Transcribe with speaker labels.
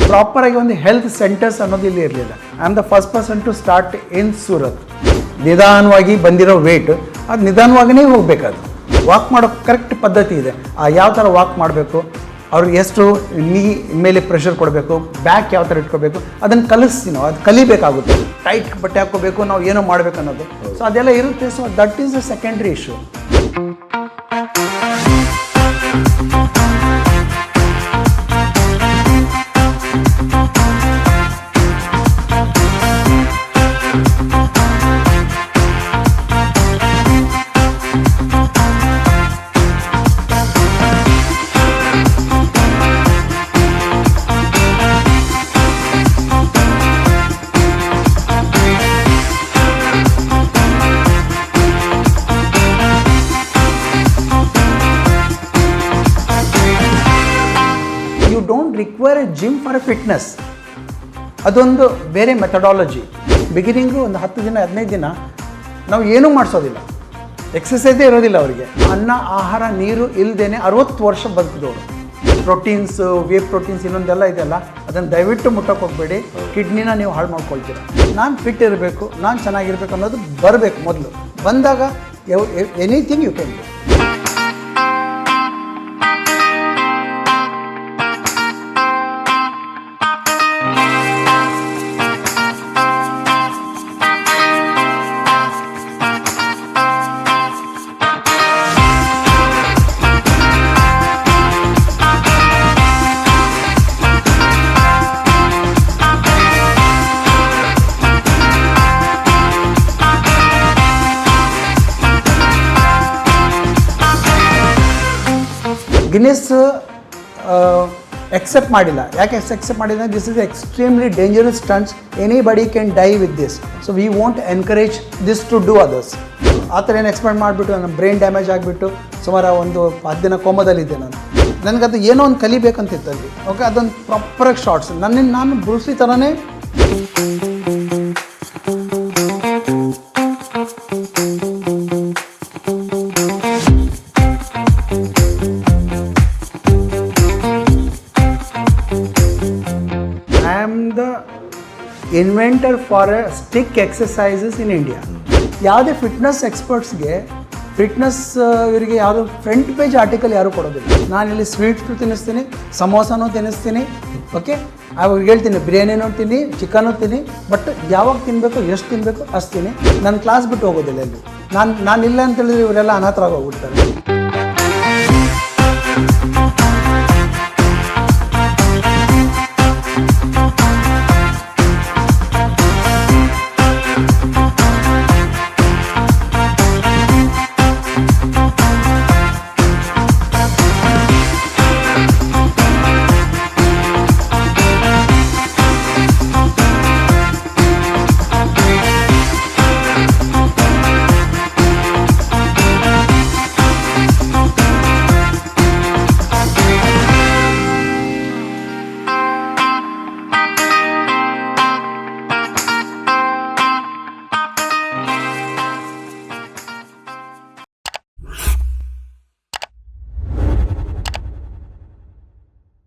Speaker 1: Proper ಆಗಿ ಒಂದು health centres ಅನ್ನೋದು ಇಲ್ಲಿ ಇರಲಿಲ್ಲ. I am the first person to start in Surat. ನಿಧಾನವಾಗಿ ಬಂದಿರೋ ವೇಟ್ ಅದು ನಿಧಾನವಾಗಿಯೇ ಹೋಗಬೇಕಾದ್ರು. ವಾಕ್ ಮಾಡೋ ಕರೆಕ್ಟ್ ಪದ್ಧತಿ ಇದೆ. ಯಾವ ಥರ ವಾಕ್ ಮಾಡಬೇಕು, ಅವ್ರಿಗೆ ಎಷ್ಟು ನೀ ಮೇಲೆ ಪ್ರೆಷರ್ ಕೊಡಬೇಕು, ಬ್ಯಾಕ್ ಯಾವ ಥರ ಇಟ್ಕೋಬೇಕು ಅದನ್ನು ಕಲಿಸ್ತೀವಿ ನಾವು. ಅದು ಕಲಿಬೇಕಾಗುತ್ತೆ. ಟೈಟ್ ಬಟ್ಟೆ ಹಾಕ್ಕೋಬೇಕು, ನಾವು ಏನೋ ಮಾಡಬೇಕು ಅನ್ನೋದು. ಸೊ ಅದೆಲ್ಲ ಇರುತ್ತೆ. So that is the secondary issue. Require A gym for A fitness. ಅದೊಂದು ಬೇರೆ ಮೆಥಡಾಲಜಿ. ಬಿಗಿನಿಂಗು ಒಂದು 10 ದಿನ 15 ದಿನ ನಾವು ಏನೂ ಮಾಡಿಸೋದಿಲ್ಲ, ಎಕ್ಸಸೈಸೇ ಇರೋದಿಲ್ಲ ಅವರಿಗೆ. ಅನ್ನ ಆಹಾರ ನೀರು ಇಲ್ಲದೇನೆ 60 ವರ್ಷ ಬದುಕಿದವರು. ಪ್ರೋಟೀನ್ಸು ವೇ ಪ್ರೋಟೀನ್ಸ್ ಇನ್ನೊಂದೆಲ್ಲ ಇದೆಲ್ಲ ಅದನ್ನು ದಯವಿಟ್ಟು ಮುಟ್ಟಕ್ಕೆ ಹೋಗಬೇಡಿ. ಕಿಡ್ನಿನ ನೀವು ಹಾಳು ಮಾಡ್ಕೊಳ್ತೀರ. ನಾನು ಫಿಟ್ ಇರಬೇಕು, ನಾನು ಚೆನ್ನಾಗಿರ್ಬೇಕು ಅನ್ನೋದು ಬರಬೇಕು. ಮೊದಲು ಬಂದಾಗ anything you can do. Guinness accept ಮಾಡಿಲ್ಲ. ಯಾಕೆ ಎಕ್ಸೆಪ್ಟ್ ಮಾಡಿಲ್ಲ? This is extremely dangerous stunts. Anybody can die with this. So we want encourage this to do others. ಆ ಥರ ಏನು ಎಕ್ಸ್ಪೆಕ್ಟ್ ಮಾಡಿಬಿಟ್ಟು ನನ್ನ ಬ್ರೈನ್ ಡ್ಯಾಮೇಜ್ ಆಗಿಬಿಟ್ಟು ಸುಮಾರು ಒಂದು 10 ದಿನ ಕೋಮದಲ್ಲಿದ್ದೆ ನಾನು. ನನಗದು ಏನೋ ಒಂದು ಕಲಿಬೇಕಂತಿತ್ತು ಅಲ್ಲಿ. ಓಕೆ, ಅದೊಂದು ಪ್ರಾಪರಾಗಿ ಶಾರ್ಟ್ಸ್. ನಾನು ಬ್ರೂಸ್ಲಿ ಥರನೇ inventor for stick exercises in India. ಯಾವುದೇ ಫಿಟ್ನೆಸ್ ಎಕ್ಸ್ಪರ್ಟ್ಸ್ಗೆ ಫಿಟ್ನೆಸ್ ಇವರಿಗೆ ಯಾವುದೋ ಫ್ರಂಟ್ ಪೇಜ್ ಆರ್ಟಿಕಲ್ ಯಾರೂ ಕೊಡೋದಿಲ್ಲ. ನಾನಿಲ್ಲಿ ಸ್ವೀಟ್ಸು ತಿನ್ನಿಸ್ತೀನಿ, ಸಮೋಸನೂ ತಿನ್ನಿಸ್ತೀನಿ. ಓಕೆ, ಅವ್ರಿಗೆ ಹೇಳ್ತೀನಿ ಬಿರಿಯಾನಿನೂ ತಿನ್ನಿ, ಚಿಕನೂ ತಿನ್ನಿ, ಬಟ್ ಯಾವಾಗ ತಿನ್ನಬೇಕು, ಎಷ್ಟು ತಿನ್ನಬೇಕು ಅಷ್ಟು ತಿನ್ನಿ. ನನ್ನ ಕ್ಲಾಸ್ ಬಿಟ್ಟು ಹೋಗೋದಿಲ್ಲ ಇಲ್ಲಿ. ನಾನಿಲ್ಲ ಅಂತ ಹೇಳಿದ್ರೆ ಇವರೆಲ್ಲ ಅನಾಥರಾಗಿ ಹೋಗ್ಬಿಡ್ತಾರೆ.